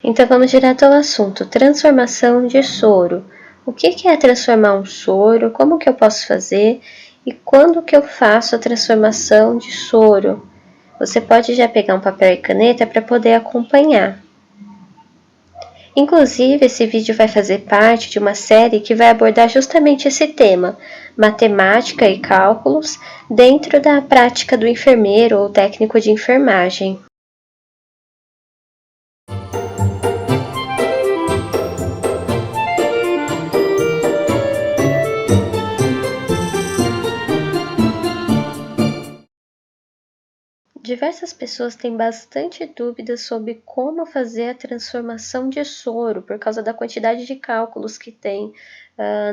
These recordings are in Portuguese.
Então vamos direto ao assunto, transformação de soro. O que é transformar um soro, como que eu posso fazer e quando que eu faço a transformação de soro? Você pode já pegar um papel e caneta para poder acompanhar. Inclusive, esse vídeo vai fazer parte de uma série que vai abordar justamente esse tema, matemática e cálculos, dentro da prática do enfermeiro ou técnico de enfermagem. Diversas pessoas têm bastante dúvidas sobre como fazer a transformação de soro, por causa da quantidade de cálculos que tem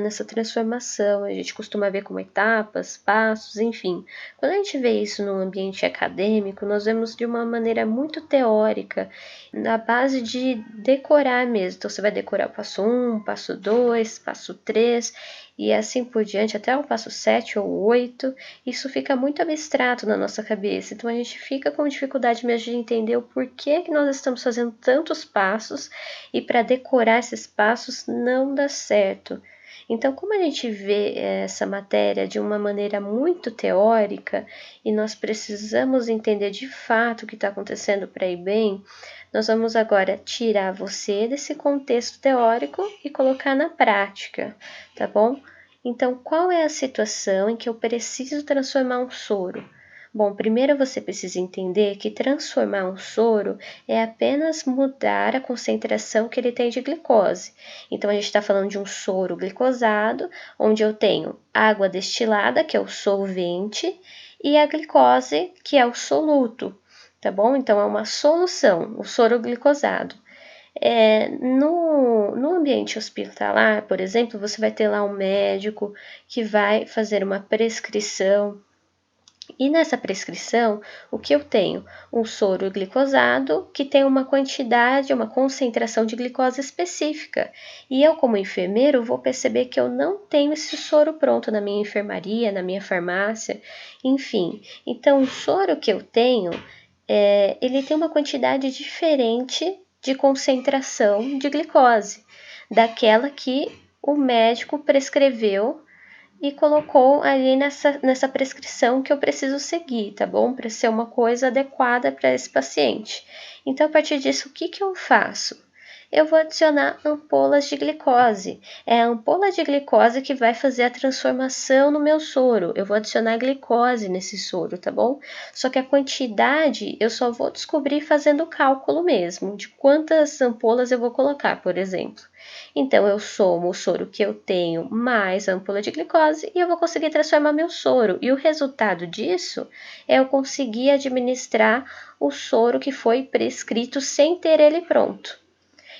nessa transformação. A gente costuma ver como etapas, passos, enfim. Quando a gente vê isso no ambiente acadêmico, nós vemos de uma maneira muito teórica, na base de decorar mesmo. Então, você vai decorar o passo 1, passo 2, passo 3, e assim por diante, até o passo 7 ou 8, isso fica muito abstrato na nossa cabeça, então a gente fica com dificuldade mesmo de entender o porquê que nós estamos fazendo tantos passos e para decorar esses passos não dá certo. Então, como a gente vê essa matéria de uma maneira muito teórica e nós precisamos entender de fato o que está acontecendo para ir bem, nós vamos agora tirar você desse contexto teórico e colocar na prática, tá bom? Então, qual é a situação em que eu preciso transformar um soro? Bom, primeiro você precisa entender que transformar um soro é apenas mudar a concentração que ele tem de glicose. Então, a gente está falando de um soro glicosado, onde eu tenho água destilada, que é o solvente, e a glicose, que é o soluto, tá bom? Então, é uma solução, o soro glicosado. No ambiente hospitalar, por exemplo, você vai ter lá um médico que vai fazer uma prescrição. E nessa prescrição, o que eu tenho? Um soro glicosado que tem uma quantidade, uma concentração de glicose específica. E eu, como enfermeiro, vou perceber que eu não tenho esse soro pronto na minha enfermaria, na minha farmácia, enfim. Então, o soro que eu tenho, ele tem uma quantidade diferente de concentração de glicose, daquela que o médico prescreveu e colocou ali nessa prescrição que eu preciso seguir, tá bom? Para ser uma coisa adequada para esse paciente. Então, a partir disso, o que eu faço? Eu vou adicionar ampolas de glicose. É a ampola de glicose que vai fazer a transformação no meu soro. Eu vou adicionar glicose nesse soro, tá bom? Só que a quantidade eu só vou descobrir fazendo o cálculo mesmo, de quantas ampolas eu vou colocar, por exemplo. Então, eu somo o soro que eu tenho mais a ampola de glicose e eu vou conseguir transformar meu soro. E o resultado disso é eu conseguir administrar o soro que foi prescrito sem ter ele pronto.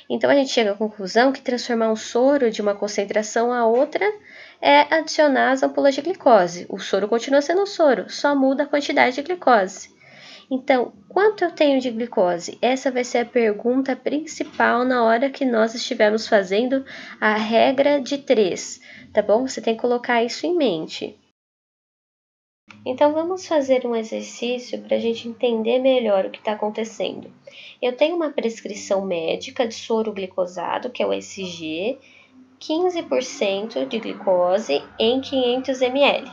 Então, a gente chega à conclusão que transformar um soro de uma concentração a outra é adicionar as ampolas de glicose. O soro continua sendo um soro, só muda a quantidade de glicose. Então, quanto eu tenho de glicose? Essa vai ser a pergunta principal na hora que nós estivermos fazendo a regra de 3, tá bom? Você tem que colocar isso em mente. Então, vamos fazer um exercício para a gente entender melhor o que está acontecendo. Eu tenho uma prescrição médica de soro glicosado, que é o SG, 15% de glicose em 500 ml.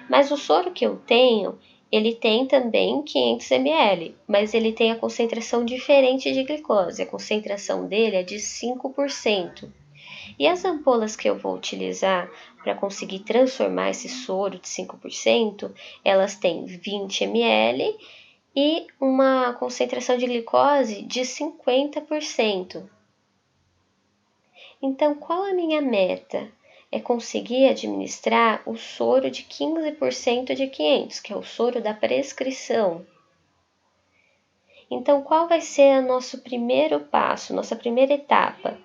Mas o soro que eu tenho, ele tem também 500 ml, mas ele tem a concentração diferente de glicose. A concentração dele é de 5%. E as ampolas que eu vou utilizar para conseguir transformar esse soro de 5%, elas têm 20 ml e uma concentração de glicose de 50%. Então, qual a minha meta? É conseguir administrar o soro de 15% de 500, que é o soro da prescrição. Então, qual vai ser o nosso primeiro passo, nossa primeira etapa?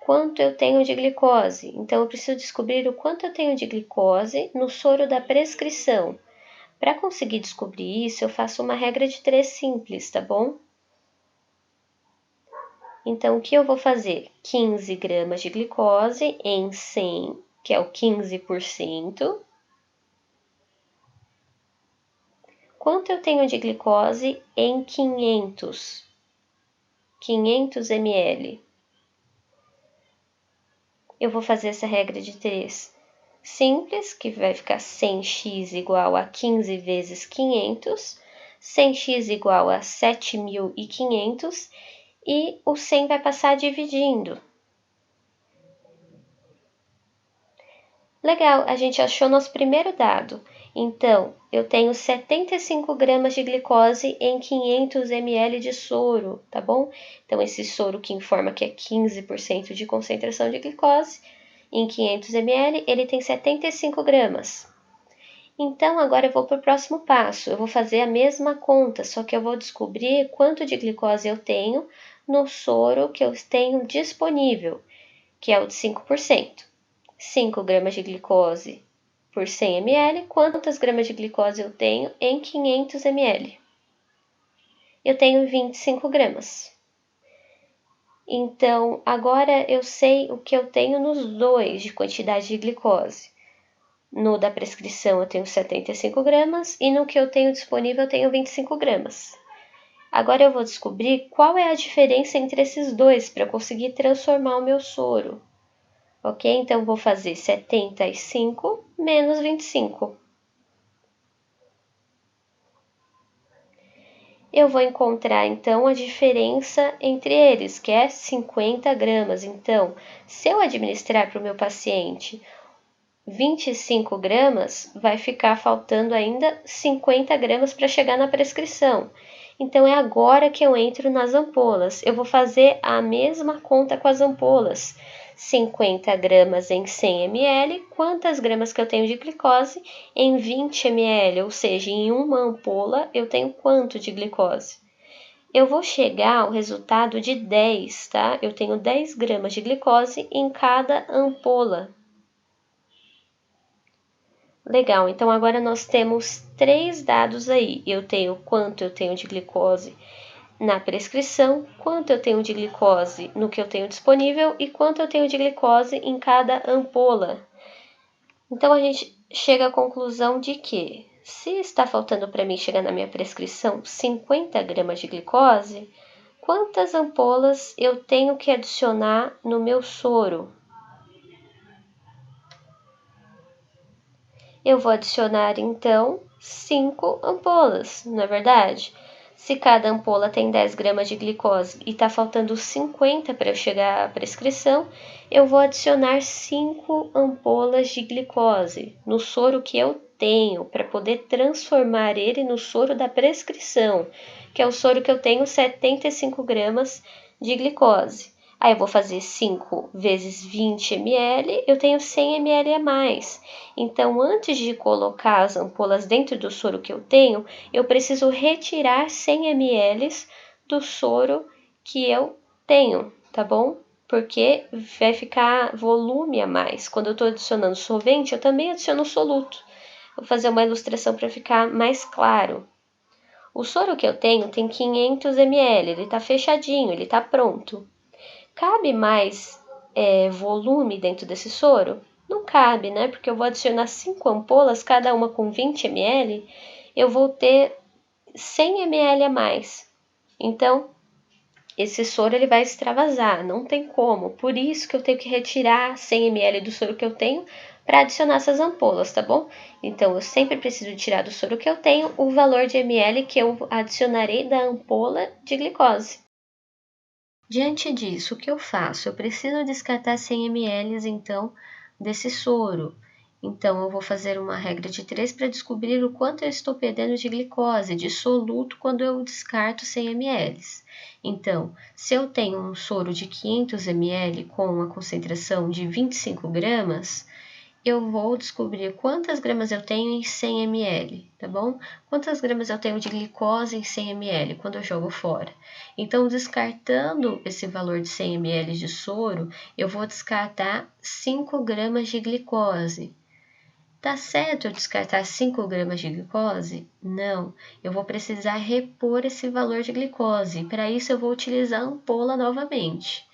Quanto eu tenho de glicose? Então, eu preciso descobrir o quanto eu tenho de glicose no soro da prescrição. Para conseguir descobrir isso, eu faço uma regra de 3 simples, tá bom? Então, o que eu vou fazer? 15 gramas de glicose em 100, que é o 15%. Quanto eu tenho de glicose em 500? 500 ml. Eu vou fazer essa regra de 3 simples, que vai ficar 100x igual a 15 vezes 500, 100x igual a 7.500, e o 100 vai passar dividindo. Legal, a gente achou nosso primeiro dado. Então, eu tenho 75 gramas de glicose em 500 ml de soro, tá bom? Então, esse soro que informa que é 15% de concentração de glicose, em 500 ml, ele tem 75 gramas. Então, agora eu vou para o próximo passo. Eu vou fazer a mesma conta, só que eu vou descobrir quanto de glicose eu tenho no soro que eu tenho disponível, que é o de 5%. 5 gramas de glicose por 100 ml, quantas gramas de glicose eu tenho em 500 ml? Eu tenho 25 gramas. Então, agora eu sei o que eu tenho nos dois de quantidade de glicose. No da prescrição eu tenho 75 gramas e no que eu tenho disponível eu tenho 25 gramas. Agora eu vou descobrir qual é a diferença entre esses dois para eu conseguir transformar o meu soro. Ok? Então, vou fazer 75 menos 25. Eu vou encontrar, então, a diferença entre eles, que é 50 gramas. Então, se eu administrar para o meu paciente 25 gramas, vai ficar faltando ainda 50 gramas para chegar na prescrição. Então, é agora que eu entro nas ampolas. Eu vou fazer a mesma conta com as ampolas. 50 gramas em 100 ml, quantas gramas que eu tenho de glicose em 20 ml, ou seja, em uma ampola eu tenho quanto de glicose? Eu vou chegar ao resultado de 10, tá? Eu tenho 10 gramas de glicose em cada ampola. Legal, então agora nós temos 3 dados aí. Eu tenho quanto eu tenho de glicose na prescrição, quanto eu tenho de glicose no que eu tenho disponível e quanto eu tenho de glicose em cada ampola. Então, a gente chega à conclusão de que, se está faltando para mim chegar na minha prescrição 50 gramas de glicose, quantas ampolas eu tenho que adicionar no meu soro? Eu vou adicionar, então, 5 ampolas, não é verdade? Se cada ampola tem 10 gramas de glicose e está faltando 50 para eu chegar à prescrição, eu vou adicionar 5 ampolas de glicose no soro que eu tenho, para poder transformar ele no soro da prescrição, que é o soro que eu tenho 75 gramas de glicose. Aí eu vou fazer 5 vezes 20 ml, eu tenho 100 ml a mais. Então, antes de colocar as ampolas dentro do soro que eu tenho, eu preciso retirar 100 ml do soro que eu tenho, tá bom? Porque vai ficar volume a mais. Quando eu estou adicionando solvente, eu também adiciono soluto. Vou fazer uma ilustração para ficar mais claro. O soro que eu tenho tem 500 ml, ele está fechadinho, ele está pronto. Cabe mais volume dentro desse soro? Não cabe, né? Porque eu vou adicionar 5 ampolas, cada uma com 20 ml, eu vou ter 100 ml a mais. Então, esse soro ele vai extravasar, não tem como. Por isso que eu tenho que retirar 100 ml do soro que eu tenho para adicionar essas ampolas, tá bom? Então, eu sempre preciso tirar do soro que eu tenho o valor de ml que eu adicionarei da ampola de glicose. Diante disso, o que eu faço? Eu preciso descartar 100 ml, então, desse soro. Então, eu vou fazer uma regra de 3 para descobrir o quanto eu estou perdendo de glicose, de soluto, quando eu descarto 100 ml. Então, se eu tenho um soro de 500 ml com uma concentração de 25 gramas, eu vou descobrir quantas gramas eu tenho em 100 ml, tá bom? Quantas gramas eu tenho de glicose em 100 ml quando eu jogo fora. Então, descartando esse valor de 100 ml de soro, eu vou descartar 5 gramas de glicose. Tá certo eu descartar 5 gramas de glicose? Não, eu vou precisar repor esse valor de glicose. Para isso, eu vou utilizar a ampola novamente.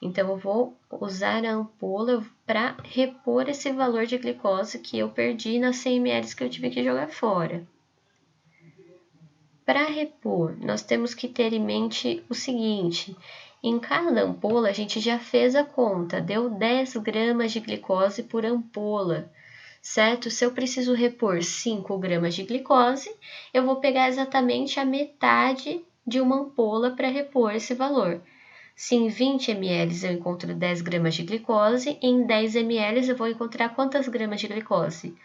Então, eu vou usar a ampola para repor esse valor de glicose que eu perdi nas 100 ml que eu tive que jogar fora. Para repor, nós temos que ter em mente o seguinte: em cada ampola a gente já fez a conta, deu 10 gramas de glicose por ampola, certo? Se eu preciso repor 5 gramas de glicose, eu vou pegar exatamente a metade de uma ampola para repor esse valor. Se em 20 ml eu encontro 10 gramas de glicose, em 10 ml eu vou encontrar quantas gramas de glicose?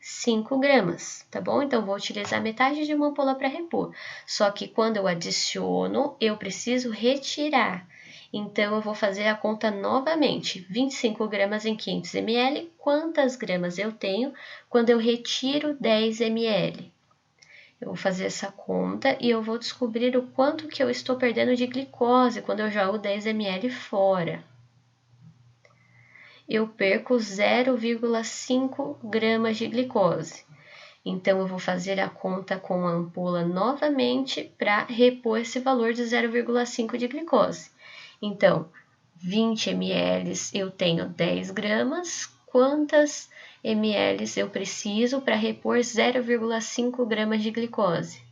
5 gramas, tá bom? Então, vou utilizar metade de uma ampola para repor. Só que quando eu adiciono, eu preciso retirar. Então, eu vou fazer a conta novamente. 25 gramas em 500 ml, quantas gramas eu tenho quando eu retiro 10 ml? Eu vou fazer essa conta e eu vou descobrir o quanto que eu estou perdendo de glicose quando eu jogo 10 ml fora. Eu perco 0,5 gramas de glicose. Então, eu vou fazer a conta com a ampola novamente para repor esse valor de 0,5 de glicose. Então, 20 ml eu tenho 10 gramas, quantas ml eu preciso para repor 0,5 gramas de glicose?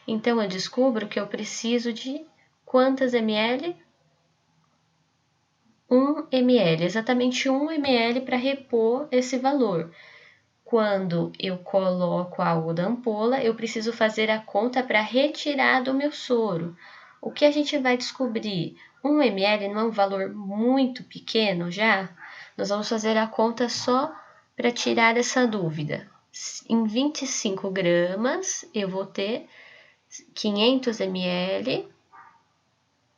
Então, eu descubro que eu preciso de quantas ml? 1 ml, exatamente 1 ml para repor esse valor. Quando eu coloco algo da ampola, eu preciso fazer a conta para retirar do meu soro. O que a gente vai descobrir? 1 ml não é um valor muito pequeno já? Nós vamos fazer a conta só para tirar essa dúvida. Em 25 gramas, eu vou ter 500 ml,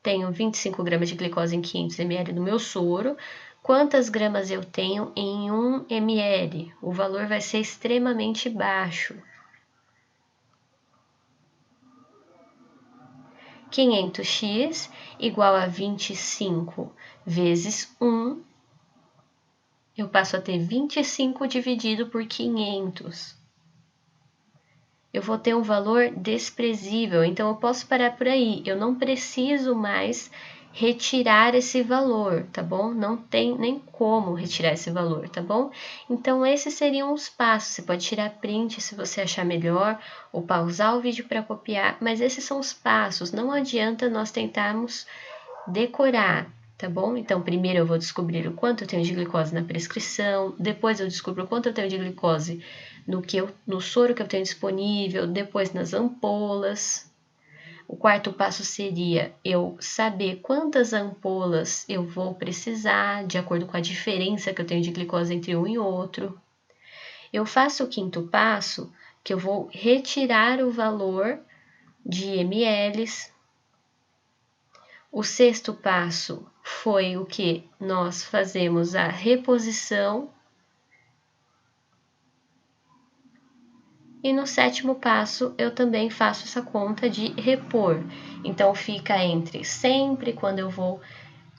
tenho 25 gramas de glicose em 500 ml do meu soro. Quantas gramas eu tenho em 1 ml? O valor vai ser extremamente baixo. 500x igual a 25 vezes 1. Eu passo a ter 25 dividido por 500. Eu vou ter um valor desprezível, então eu posso parar por aí. Eu não preciso mais retirar esse valor, tá bom? Não tem nem como retirar esse valor, tá bom? Então, esses seriam os passos. Você pode tirar print se você achar melhor, ou pausar o vídeo para copiar, mas esses são os passos. Não adianta nós tentarmos decorar, tá bom? Então, primeiro eu vou descobrir o quanto eu tenho de glicose na prescrição, depois eu descubro o quanto eu tenho de glicose no soro que eu tenho disponível, depois nas ampolas. O quarto passo seria eu saber quantas ampolas eu vou precisar, de acordo com a diferença que eu tenho de glicose entre um e outro. Eu faço o quinto passo, que eu vou retirar o valor de ml. O sexto passo foi o que nós fazemos a reposição. E no sétimo passo, eu também faço essa conta de repor. Então, fica entre sempre quando eu vou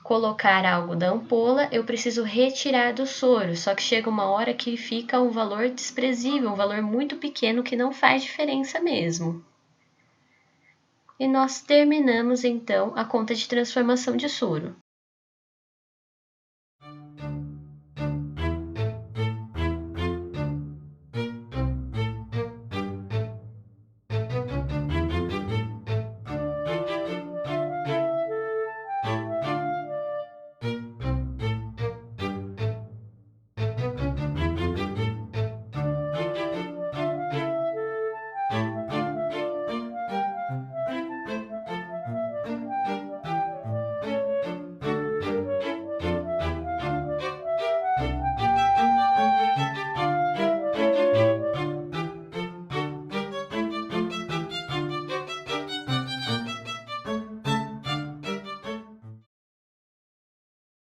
colocar algo da ampola, eu preciso retirar do soro. Só que chega uma hora que fica um valor desprezível, um valor muito pequeno que não faz diferença mesmo. E nós terminamos, então, a conta de transformação de soro.